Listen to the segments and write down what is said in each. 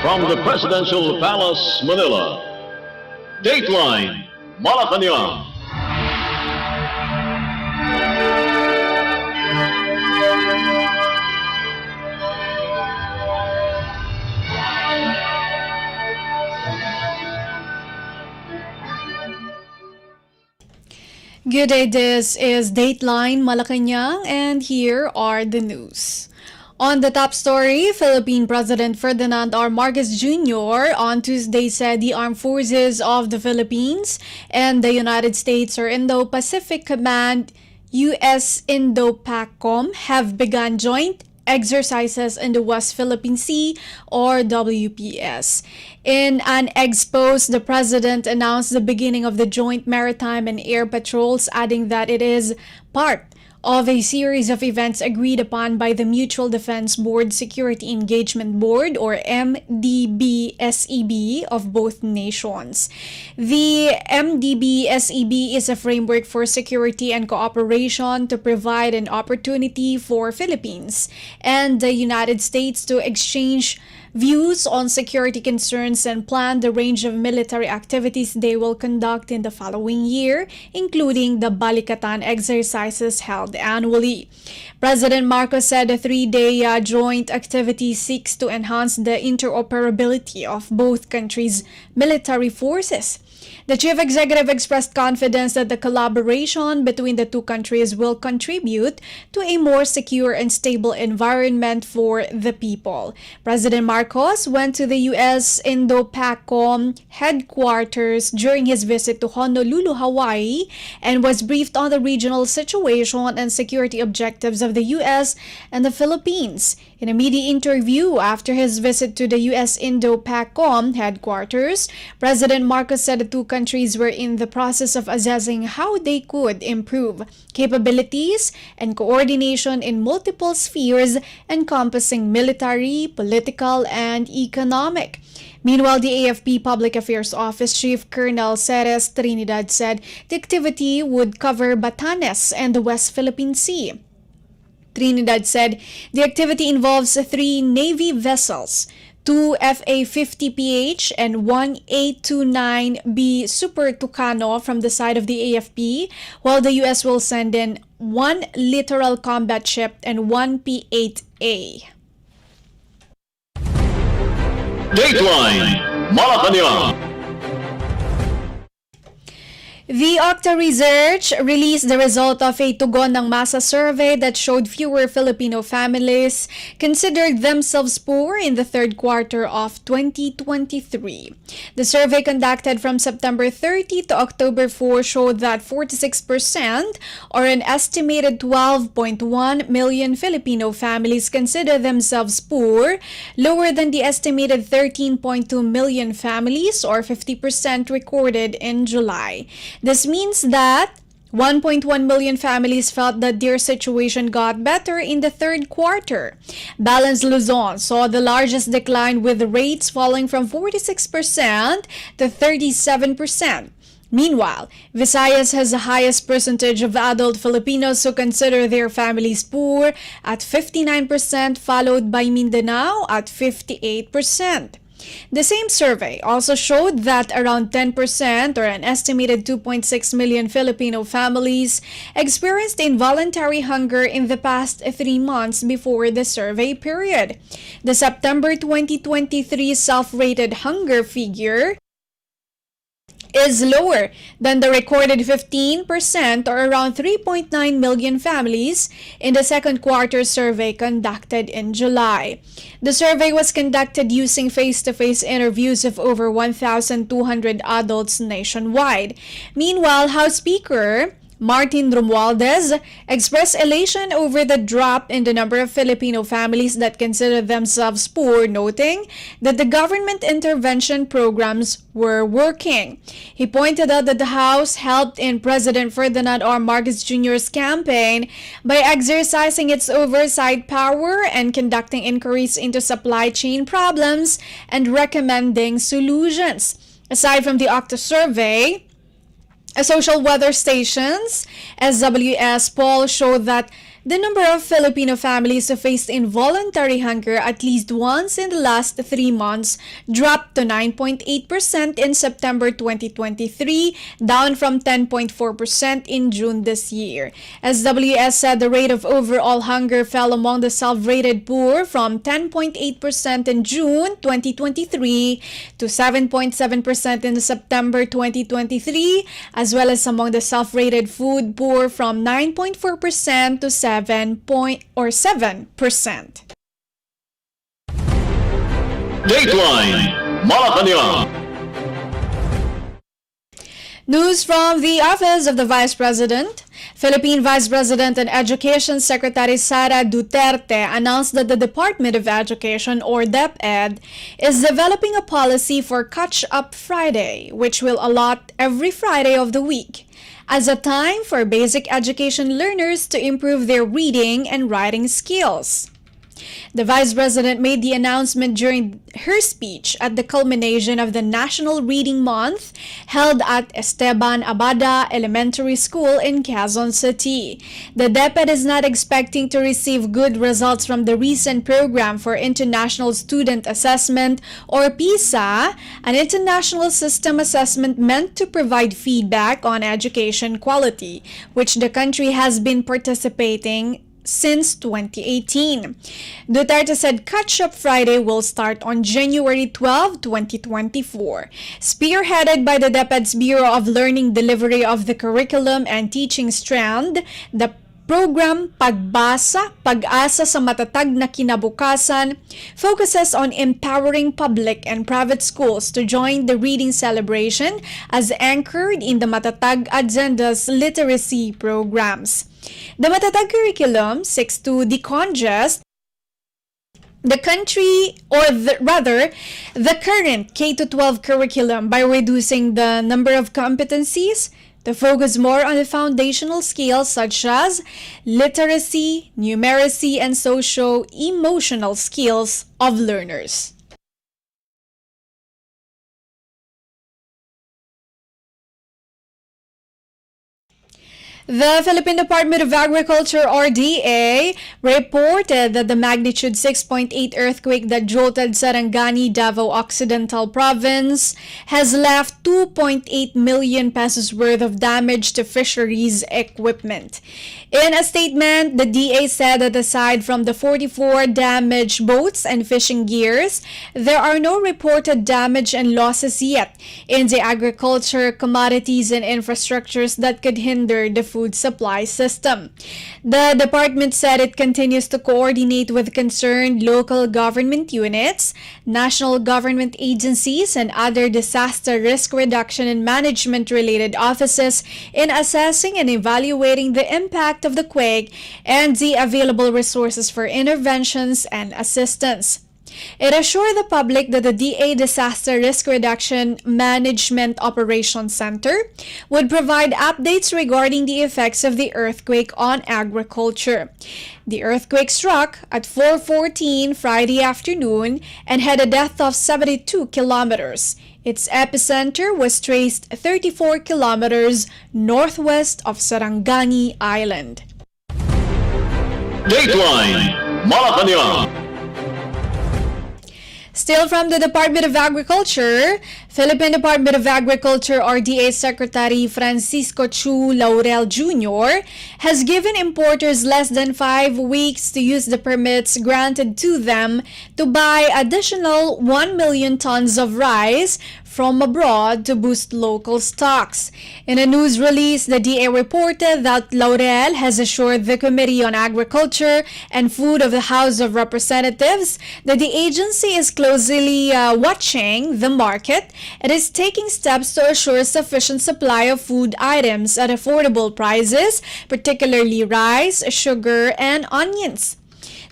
From the Presidential Palace, Manila, Dateline Malacañang. Good day, this is Dateline Malacañang and here are the news. On the top story, Philippine President Ferdinand R. Marcos Jr. on Tuesday said the Armed Forces of the Philippines and the United States or Indo-Pacific Command U.S. Indo-PACOM have begun joint exercises in the West Philippine Sea or WPS. In an expose, the president announced the beginning of the joint maritime and air patrols, adding that it is part of a series of events agreed upon by the Mutual Defense Board Security Engagement Board or MDB-SEB of both nations. The MDB-SEB is a framework for security and cooperation to provide an opportunity for Philippines and the United States to exchange views on security concerns and plan the range of military activities they will conduct in the following year, including the Balikatan exercises held annually. President Marcos said the three-day joint activity seeks to enhance the interoperability of both countries' military forces. The chief executive expressed confidence that the collaboration between the two countries will contribute to a more secure and stable environment for the people. President Marcos went to the U.S. Indo-PACOM headquarters during his visit to Honolulu, Hawaii, and was briefed on the regional situation and security objectives of the U.S. and the Philippines. In a media interview after his visit to the U.S. Indo-PACOM headquarters, President Marcos said the two countries were in the process of assessing how they could improve capabilities and coordination in multiple spheres encompassing military, political, and economic. Meanwhile, the AFP Public Affairs Office Chief Colonel Ceres Trinidad said the activity would cover Batanes and the West Philippine Sea. Trinidad said the activity involves 3 Navy vessels, 2 FA-50PH and 1 A-29B Super Tucano from the side of the AFP, while the U.S. will send in 1 littoral combat ship and 1 P-8A. Dateline Malacañang. The Octa Research released the result of a Tugon ng Masa survey that showed fewer Filipino families considered themselves poor in the third quarter of 2023. The survey conducted from September 30 to October 4 showed that 46% or an estimated 12.1 million Filipino families consider themselves poor, lower than the estimated 13.2 million families or 50% recorded in July. This means that 1.1 million families felt that their situation got better in the third quarter. Balance Luzon saw the largest decline, with rates falling from 46% to 37%. Meanwhile, Visayas has the highest percentage of adult Filipinos who consider their families poor at 59%, followed by Mindanao at 58%. The same survey also showed that around 10% or an estimated 2.6 million Filipino families experienced involuntary hunger in the past 3 months before the survey period. The September 2023 self-rated hunger figure is lower than the recorded 15% or around 3.9 million families in the second quarter survey conducted in July. The survey was conducted using face-to-face interviews of over 1,200 adults nationwide. Meanwhile, House Speaker Martin Romualdez expressed elation over the drop in the number of Filipino families that consider themselves poor, noting that the government intervention programs were working. He pointed out that the House helped in President Ferdinand R. Marcos Jr.'s campaign by exercising its oversight power and conducting inquiries into supply chain problems and recommending solutions. Aside from the Octa survey, social weather stations, SWS poll showed that The number of Filipino families who faced involuntary hunger at least once in the last 3 months dropped to 9.8% in September 2023, down from 10.4% in June this year. SWS said the rate of overall hunger fell among the self-rated poor from 10.8% in June 2023 to 7.7% in September 2023, as well as among the self-rated food poor from 9.4% to 7%. Dateline Malacañang. News from the Office of the Vice President. Philippine Vice President and Education Secretary Sara Duterte announced that the Department of Education, or DepEd, is developing a policy for Catch-Up Friday, which will allot every Friday of the week as a time for basic education learners to improve their reading and writing skills. The Vice President made the announcement during her speech at the culmination of the National Reading Month held at Esteban Abada Elementary School in Quezon City. The DepEd is not expecting to receive good results from the recent program for International Student Assessment, or PISA, an international system assessment meant to provide feedback on education quality, which the country has been participating since 2018. Duterte said Catch-Up Friday will start on January 12, 2024. Spearheaded by the DepEd's Bureau of Learning Delivery of the Curriculum and Teaching Strand, the program Pag-asa sa Matatag na Kinabukasan focuses on empowering public and private schools to join the reading celebration as anchored in the Matatag Agenda's literacy programs. The Matatag curriculum seeks to decongest the current K-12 curriculum by reducing the number of competencies to focus more on the foundational skills such as literacy, numeracy, and socio-emotional skills of learners. The Philippine Department of Agriculture, or DA, reported that the magnitude 6.8 earthquake that jolted Sarangani, Davao Occidental Province has left 2.8 million pesos worth of damage to fisheries equipment. In a statement, the DA said that aside from the 44 damaged boats and fishing gears, there are no reported damage and losses yet in the agriculture, commodities, and infrastructures that could hinder the food supply system. The department said it continues to coordinate with concerned local government units, national government agencies, and other disaster risk reduction and management related offices in assessing and evaluating the impact of the quake and the available resources for interventions and assistance. It assured the public that the DA Disaster Risk Reduction Management Operations Center would provide updates regarding the effects of the earthquake on agriculture. The earthquake struck at 4:14 Friday afternoon and had a depth of 72 kilometers. Its epicenter was traced 34 kilometers northwest of Sarangani Island. Dateline Malacañang. Still from the Department of Agriculture, Philippine Department of Agriculture, or DA Secretary Francisco Chu Laurel Jr. has given importers less than 5 weeks to use the permits granted to them to buy additional 1 million tons of rice from abroad to boost local stocks. In a news release, the DA reported that Laurel has assured the Committee on Agriculture and Food of the House of Representatives that the agency is closely watching the market and is taking steps to assure sufficient supply of food items at affordable prices, particularly rice, sugar, and onions.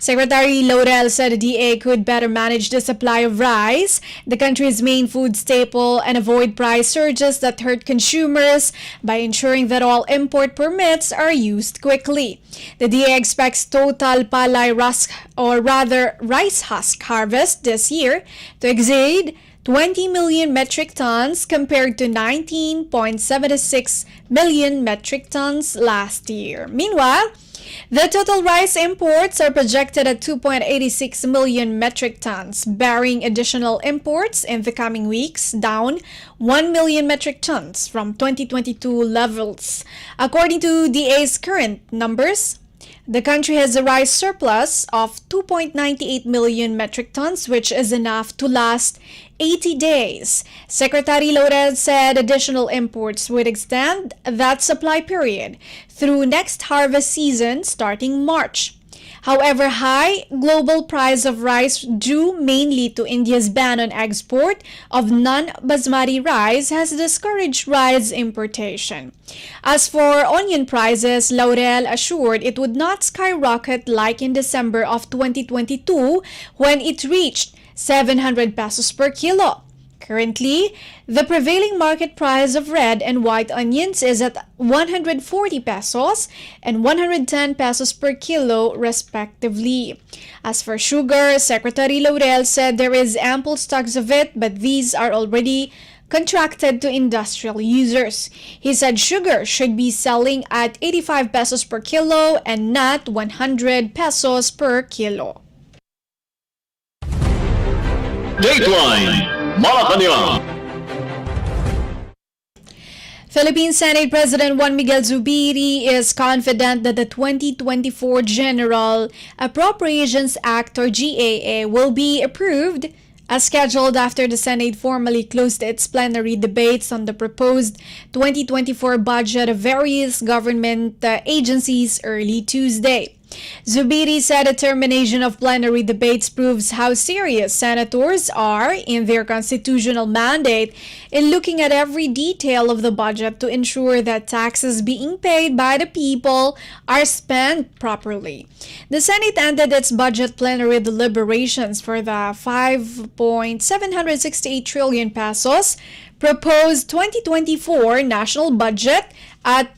Secretary Laurel said the DA could better manage the supply of rice, the country's main food staple, and avoid price surges that hurt consumers by ensuring that all import permits are used quickly. The DA expects total palay rice husk harvest this year to exceed 20 million metric tons compared to 19.76 million metric tons last year. Meanwhile, The total rice imports are projected at 2.86 million metric tons, barring additional imports in the coming weeks, down 1 million metric tons from 2022 levels. According to DA's current numbers, the country has a rice surplus of 2.98 million metric tons, which is enough to last 80 days. Secretary Laurel said additional imports would extend that supply period through next harvest season starting March. However, high global price of rice due mainly to India's ban on export of non-basmati rice has discouraged rice importation. As for onion prices, Laurel assured it would not skyrocket like in December of 2022 when it reached 700 pesos per kilo. Currently, the prevailing market price of red and white onions is at 140 pesos and 110 pesos per kilo respectively. As for sugar, Secretary Laurel said there is ample stocks of it, but these are already contracted to industrial users. He said sugar should be selling at 85 pesos per kilo and not 100 pesos per kilo. Dateline Malacañang. Philippine Senate President Juan Miguel Zubiri is confident that the 2024 General Appropriations Act or GAA will be approved as scheduled after the Senate formally closed its plenary debates on the proposed 2024 budget of various government agencies early Tuesday. Zubiri said a termination of plenary debates proves how serious senators are in their constitutional mandate in looking at every detail of the budget to ensure that taxes being paid by the people are spent properly. The Senate ended its budget plenary deliberations for the 5.768 trillion pesos proposed 2024 national budget at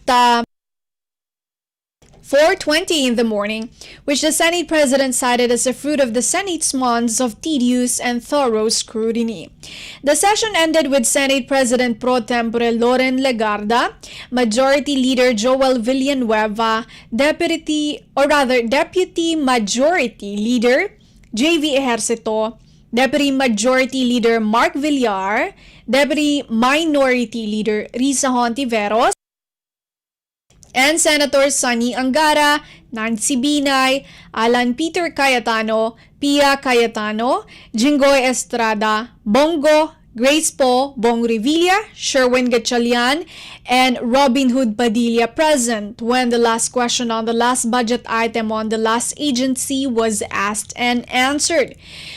4:20 in the morning, which the Senate President cited as a fruit of the Senate's months of tedious and thorough scrutiny. The session ended with Senate President Pro Tempore Loren Legarda, Majority Leader Joel Villanueva, Deputy Majority Leader J.V. Ejercito, Deputy Majority Leader Mark Villar, Deputy Minority Leader Risa Hontiveros, and Senators Sonny Angara, Nancy Binay, Alan Peter Cayetano, Pia Cayetano, Jinggoy Estrada, Bongo, Grace Po, Bong Revilla, Sherwin Gatchalian, and Robin Hood Padilla present when the last question on the last budget item on the last agency was asked and answered.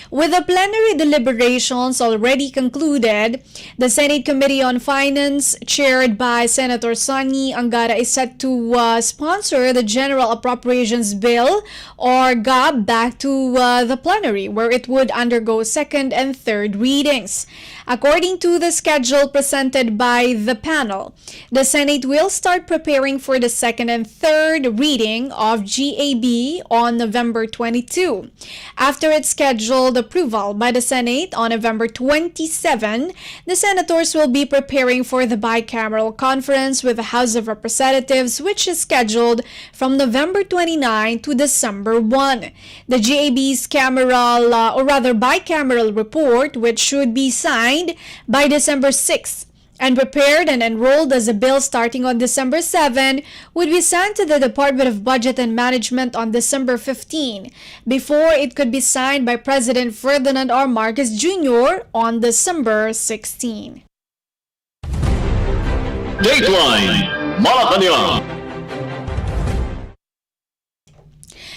With the plenary deliberations already concluded, the Senate Committee on Finance, chaired by Senator Sonny Angara, is set to sponsor the General Appropriations Bill or GAB back to the plenary, where it would undergo second and third readings. According to the schedule presented by the panel, the Senate will start preparing for the second and third reading of GAB on November 22. After its scheduled approval by the Senate on November 27, the senators will be preparing for the bicameral conference with the House of Representatives, which is scheduled from November 29 to December 1. The GAB's bicameral report, which should be signed by December 6 and prepared and enrolled as a bill starting on December 7, would be sent to the Department of Budget and Management on December 15 before it could be signed by President Ferdinand R. Marcos Jr. on December 16. Dateline Malacañang.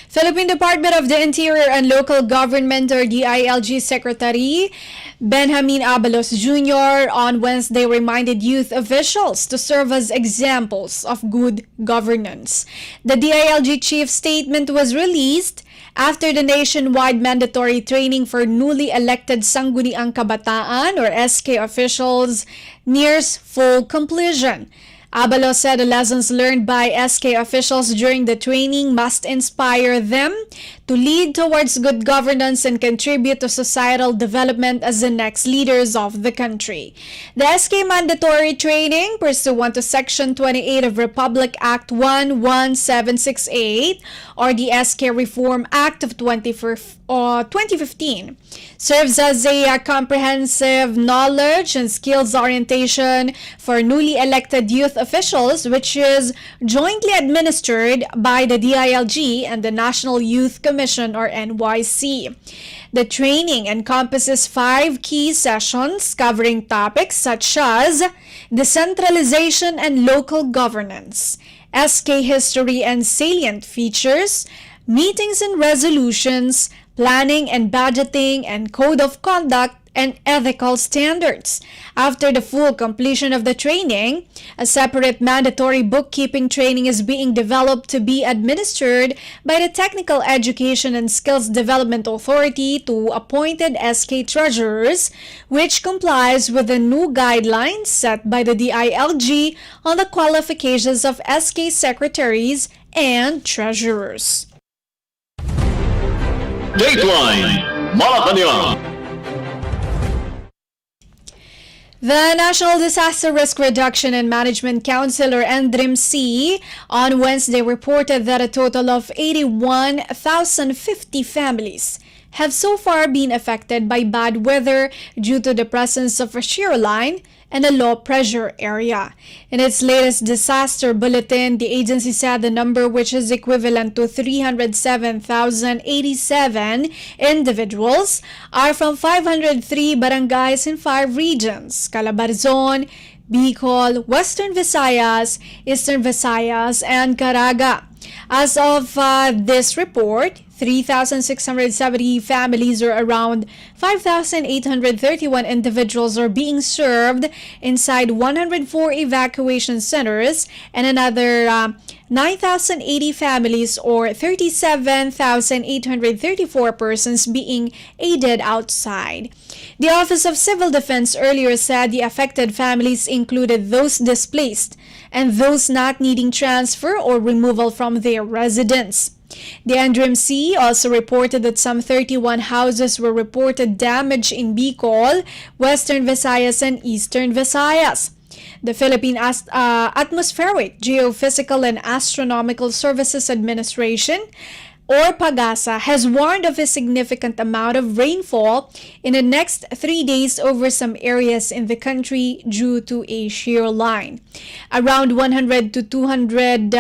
Philippine Department of the Interior and Local Government or DILG Secretary Benjamin Abalos Jr. on Wednesday reminded youth officials to serve as examples of good governance. The DILG chief statement was released after the nationwide mandatory training for newly elected Sangguniang Kabataan or SK officials nears full completion. Abalos said the lessons learned by SK officials during the training must inspire them to lead towards good governance and contribute to societal development as the next leaders of the country. The SK mandatory training, pursuant to Section 28 of Republic Act 11768 or the SK Reform Act of 2015, serves as a comprehensive knowledge and skills orientation for newly elected youth officials, which is jointly administered by the DILG and the National Youth Commission or NYC. The training encompasses 5 key sessions covering topics such as decentralization and local governance, SK history and salient features, meetings and resolutions, planning and budgeting, and code of conduct and ethical standards. After the full completion of the training, a separate mandatory bookkeeping training is being developed to be administered by the Technical Education and Skills Development Authority to appointed SK treasurers, which complies with the new guidelines set by the DILG on the qualifications of SK secretaries and treasurers. Dateline Malacañang. The National Disaster Risk Reduction and Management Council or NDRIMC on Wednesday reported that a total of 81,050 families have so far been affected by bad weather due to the presence of a shear line and a low pressure area. In its latest disaster bulletin, the agency said the number, which is equivalent to 307,087 individuals, are from 503 barangays in 5 regions: Calabarzon, Bicol, Western Visayas, Eastern Visayas, and Caraga. As of this report, 3,670 families or around 5,831 individuals are being served inside 104 evacuation centers and another 9,080 families or 37,834 persons being aided outside. The Office of Civil Defense earlier said the affected families included those displaced and those not needing transfer or removal from their residence. The NDRIMC also reported that some 31 houses were reported damaged in Bicol, Western Visayas, and Eastern Visayas. The Philippine Atmospheric, Geophysical, and Astronomical Services Administration, or PAGASA, has warned of a significant amount of rainfall in the next 3 days over some areas in the country due to a shear line. Around 100 to 200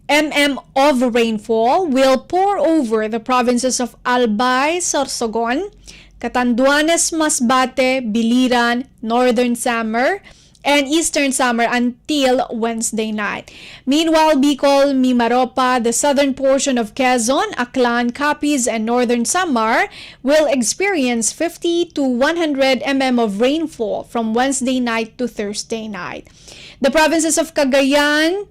mm of rainfall will pour over the provinces of Albay, Sorsogon, Catanduanes, Masbate, Biliran, Northern Samar, and Eastern Samar until Wednesday night. Meanwhile, Bicol, Mimaropa, the southern portion of Quezon, Aklan, Capiz, and Northern Samar will experience 50 to 100 mm of rainfall from Wednesday night to Thursday night. The provinces of Cagayan,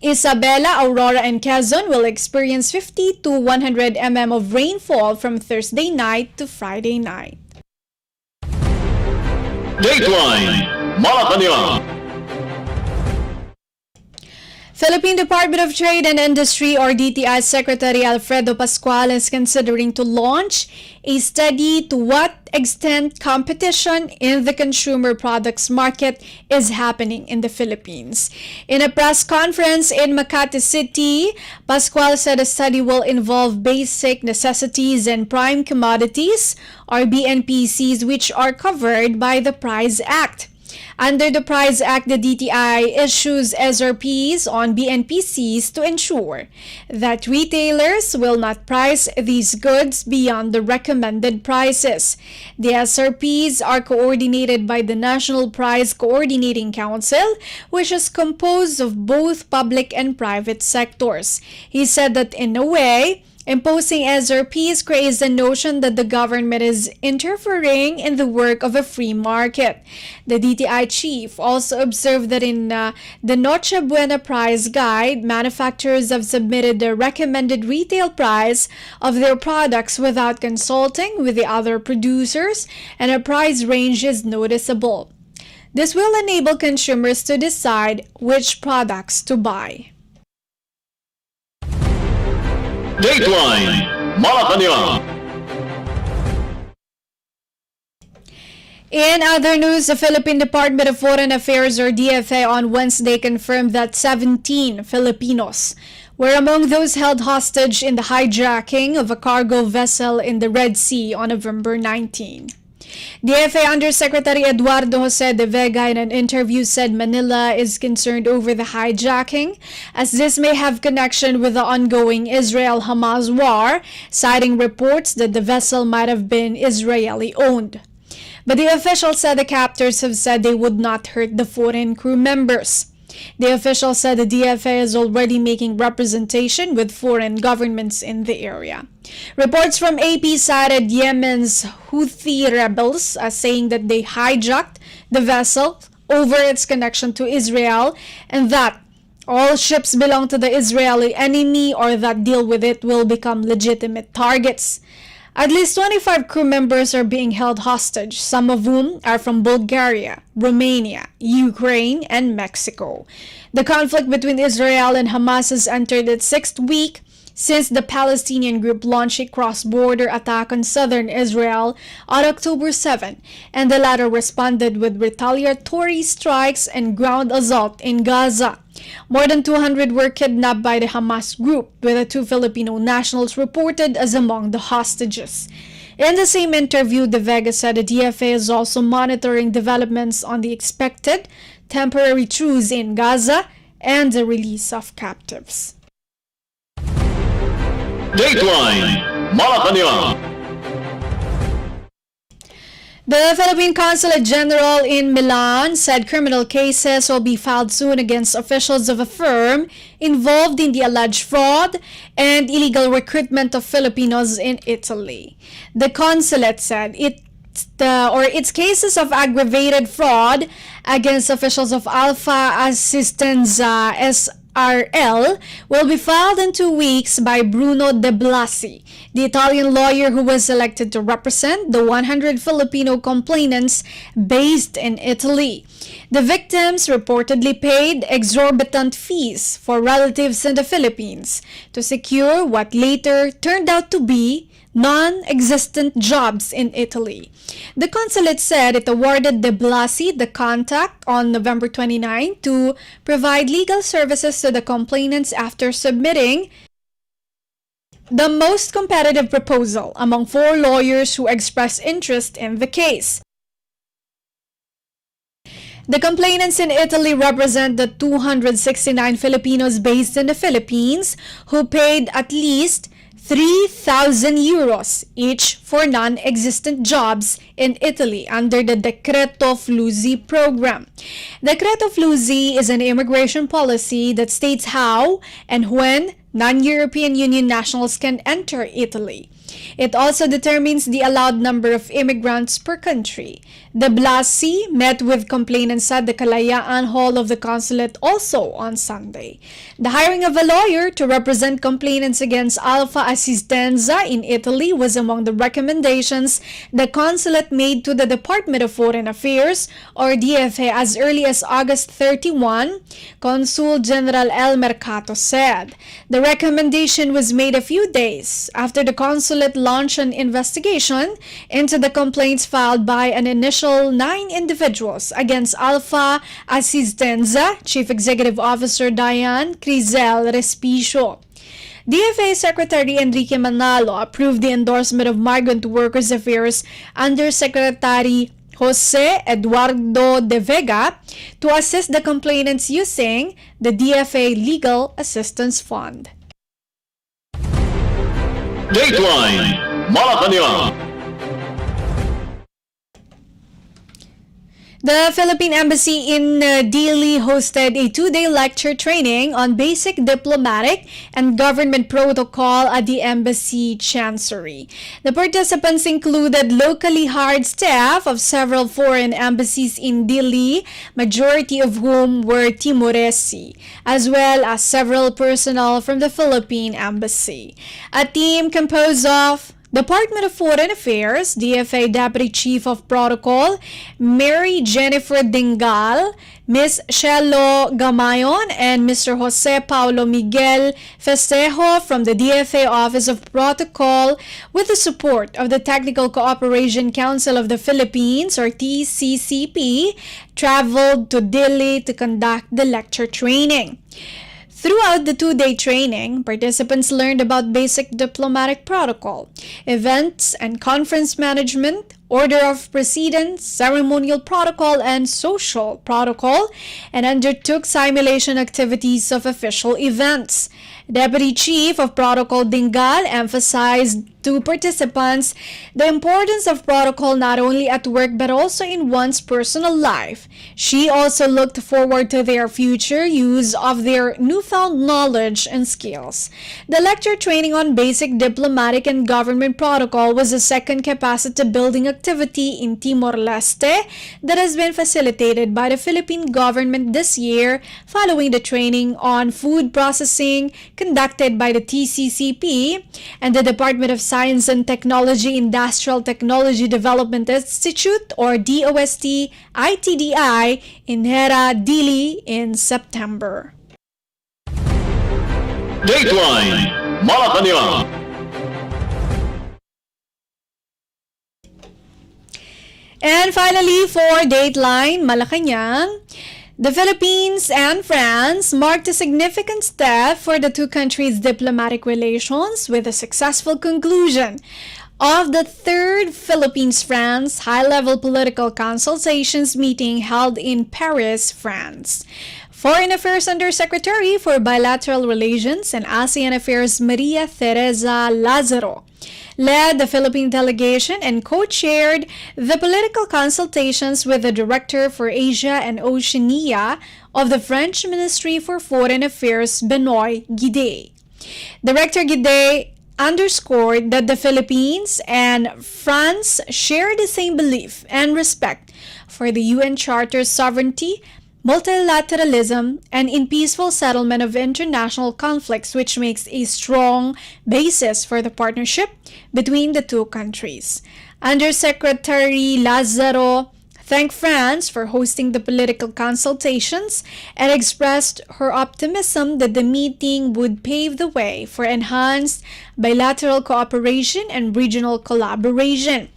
Isabela, Aurora, and Quezon will experience 50 to 100 mm of rainfall from Thursday night to Friday night. Dateline Malacañang. Philippine Department of Trade and Industry or DTI Secretary Alfredo Pascual is considering to launch a study to what extent competition in the consumer products market is happening in the Philippines. In a press conference in Makati City, Pascual said a study will involve basic necessities and prime commodities or BNPCs, which are covered by the PRICE Act. Under the PRICE Act, the DTI issues SRPs on BNPCs to ensure that retailers will not price these goods beyond the recommended prices. The SRPs are coordinated by the National Price Coordinating Council, which is composed of both public and private sectors. He said that in a way, imposing SRPs creates the notion that the government is interfering in the work of a free market. The DTI chief also observed that in the Noche Buena price guide, manufacturers have submitted the recommended retail price of their products without consulting with the other producers, and a price range is noticeable. This will enable consumers to decide which products to buy. Dateline Malacañang. In other news, the Philippine Department of Foreign Affairs or DFA on Wednesday confirmed that 17 Filipinos were among those held hostage in the hijacking of a cargo vessel in the Red Sea on November 19. DFA Undersecretary Eduardo Jose de Vega in an interview said Manila is concerned over the hijacking as this may have connection with the ongoing Israel-Hamas war, citing reports that the vessel might have been Israeli-owned. But the official said the captors have said they would not hurt the foreign crew members. The official said the DFA is already making representation with foreign governments in the area. Reports from AP cited Yemen's Houthi rebels as saying that they hijacked the vessel over its connection to Israel and that all ships belong to the Israeli enemy or that deal with it will become legitimate targets. At least 25 crew members are being held hostage, some of whom are from Bulgaria, Romania, Ukraine, and Mexico. The conflict between Israel and Hamas has entered its sixth week since the Palestinian group launched a cross-border attack on southern Israel on October 7, and the latter responded with retaliatory strikes and ground assault in Gaza. More than 200 were kidnapped by the Hamas group, with the 2 Filipino nationals reported as among the hostages. In the same interview, De Vega said the DFA is also monitoring developments on the expected temporary truce in Gaza and the release of captives. Dateline Malacañang. The Philippine Consulate General in Milan said criminal cases will be filed soon against officials of a firm involved in the alleged fraud and illegal recruitment of Filipinos in Italy. The consulate said its cases of aggravated fraud against officials of Alpha Assistenza SRL will be filed in 2 weeks by Bruno De Blasi, the Italian lawyer who was selected to represent the 100 Filipino complainants based in Italy. The victims reportedly paid exorbitant fees for relatives in the Philippines to secure what later turned out to be non-existent jobs in Italy. The consulate said it awarded De Blasi the contact on November 29 to provide legal services to the complainants after submitting the most competitive proposal among 4 lawyers who expressed interest in the case. The complainants in Italy represent the 269 Filipinos based in the Philippines who paid at least 3,000 euros each for non-existent jobs in Italy under the Decreto Flussi program. Decreto Flussi is an immigration policy that states how and when non-European Union nationals can enter Italy. It also determines the allowed number of immigrants per country. De Blasi met with complainants at the Kalayaan Hall of the Consulate also on Sunday. The hiring of a lawyer to represent complainants against Alpha Assistenza in Italy was among the recommendations the Consulate made to the Department of Foreign Affairs or DFA as early as August 31, Consul General El Mercato said. The recommendation was made a few days after the Consulate launched an investigation into the complaints filed by an initial 9 individuals against Alpha Assistenza Chief Executive Officer Diane Crizel Respicio. DFA Secretary Enrique Manalo approved the endorsement of Migrant Workers Affairs Undersecretary Jose Eduardo De Vega to assist the complainants using the DFA Legal Assistance Fund. Dateline Malacañang. The Philippine Embassy in Dili hosted a 2-day lecture training on basic diplomatic and government protocol at the Embassy Chancery. The participants included locally hired staff of several foreign embassies in Dili, majority of whom were Timoresi, as well as several personnel from the Philippine Embassy. A team composed of Department of Foreign Affairs, DFA Deputy Chief of Protocol, Mary Jennifer Dingal, Ms. Shelo Gamayon, and Mr. Jose Paulo Miguel Festejo from the DFA Office of Protocol, with the support of the Technical Cooperation Council of the Philippines, or TCCP, traveled to Delhi to conduct the lecture training. Throughout the two-day training, participants learned about basic diplomatic protocol, events and conference management, order of precedence, ceremonial protocol, and social protocol, and undertook simulation activities of official events. Deputy Chief of Protocol Dingal emphasized to participants the importance of protocol not only at work but also in one's personal life. She also looked forward to their future use of their newfound knowledge and skills. The lecture training on basic diplomatic and government protocol was a second capacity building activity in Timor-Leste that has been facilitated by the Philippine government this year following the training on food processing conducted by the TCCP and the Department of Science and Technology Industrial Technology Development Institute, or DOST ITDI, in Hera, Dili in September. Dateline Malacañang. And finally, for Dateline Malacañang, the Philippines and France marked a significant step for the two countries' diplomatic relations with a successful conclusion of the third Philippines-France high-level political consultations meeting held in Paris, France. Foreign Affairs Undersecretary for Bilateral Relations and ASEAN Affairs Maria Teresa Lazaro led the Philippine delegation and co-chaired the political consultations with the Director for Asia and Oceania of the French Ministry for Foreign Affairs, Benoit Guidé. Director Guidé underscored that the Philippines and France share the same belief and respect for the UN Charter's sovereignty, multilateralism, and in peaceful settlement of international conflicts, which makes a strong basis for the partnership between the two countries. Undersecretary Lazaro thanked France for hosting the political consultations and expressed her optimism that the meeting would pave the way for enhanced bilateral cooperation and regional collaboration.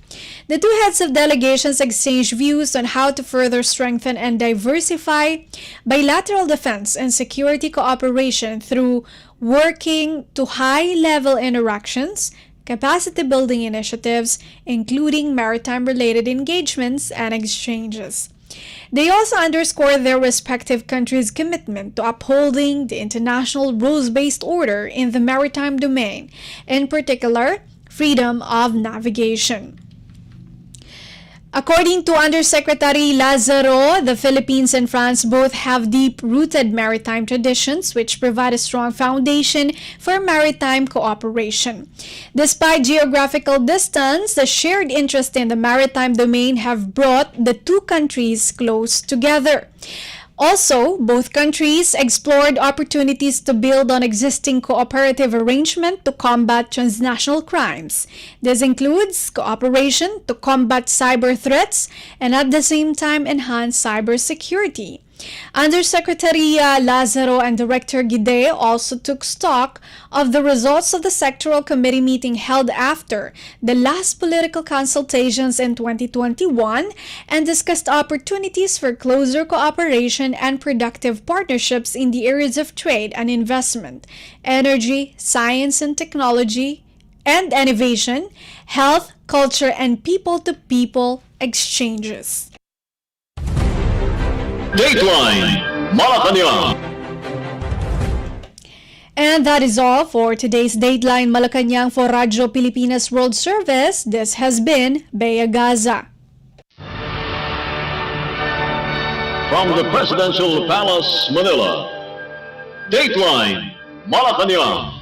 The two heads of delegations exchanged views on how to further strengthen and diversify bilateral defense and security cooperation through working to high-level interactions, capacity-building initiatives, including maritime-related engagements and exchanges. They also underscored their respective countries' commitment to upholding the international rules-based order in the maritime domain, in particular, freedom of navigation. According to Undersecretary Lazaro, the Philippines and France both have deep-rooted maritime traditions which provide a strong foundation for maritime cooperation. Despite geographical distance, the shared interest in the maritime domain have brought the two countries close together. Also, both countries explored opportunities to build on existing cooperative arrangement to combat transnational crimes. This includes cooperation to combat cyber threats and at the same time enhance cybersecurity. Undersecretary Lazaro and Director Guidé also took stock of the results of the sectoral committee meeting held after the last political consultations in 2021 and discussed opportunities for closer cooperation and productive partnerships in the areas of trade and investment, energy, science and technology, and innovation, health, culture, and people-to-people exchanges. Dateline Malacañang. And that is all for today's Dateline Malacañang for Radyo Pilipinas World Service. This has been Bea Gaza. From the Presidential Palace, Manila, Dateline Malacañang.